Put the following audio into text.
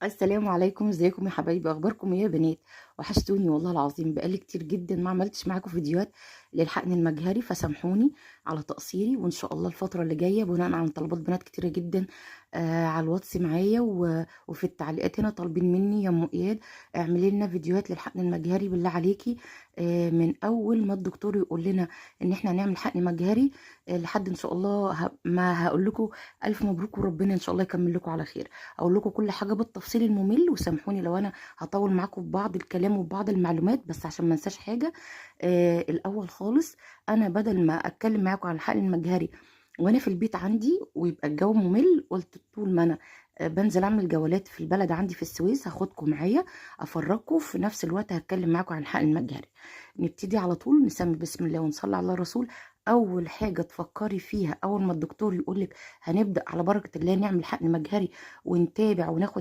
السلام عليكم، ازيكم يا حبايبي؟ اخباركم ايه يا بنات؟ وحشتوني والله العظيم، بقالي كتير جدا ما عملتش معاكم فيديوهات للحقن المجهري، فسامحوني على تقصيري. وان شاء الله الفتره اللي جايه بناء على طلبات بنات كتيره جدا على الواتس معايا وفي التعليقات هنا طالبين مني يا ام اياد اعملي لنا فيديوهات للحقن المجهري بالله عليكي. من اول ما الدكتور يقول لنا ان احنا هنعمل حقن مجهري لحد ان شاء الله ما هقول لكم الف مبروك، وربنا ان شاء الله يكمل لكم على خير. اقول لكم كل حاجه بالتفصيل الممل، وسامحوني لو انا هطول معاكم في بعض الكلام وبعض المعلومات، بس عشان ما انساش حاجه. الاول خالص، انا بدل ما اتكلم معاكم عن الحقل المجهري وانا في البيت عندي ويبقى الجو ممل، قلت طول ما انا بنزل اعمل جولات في البلد عندي في السويس هاخدكم معايا افرجكم، في نفس الوقت هتكلم معاكم عن الحقل المجهري. نبتدي على طول، نسمي بسم الله ونصلي على الرسول. اول حاجه تفكري فيها اول ما الدكتور يقولك هنبدا على بركه الله نعمل حقن مجهري ونتابع وناخد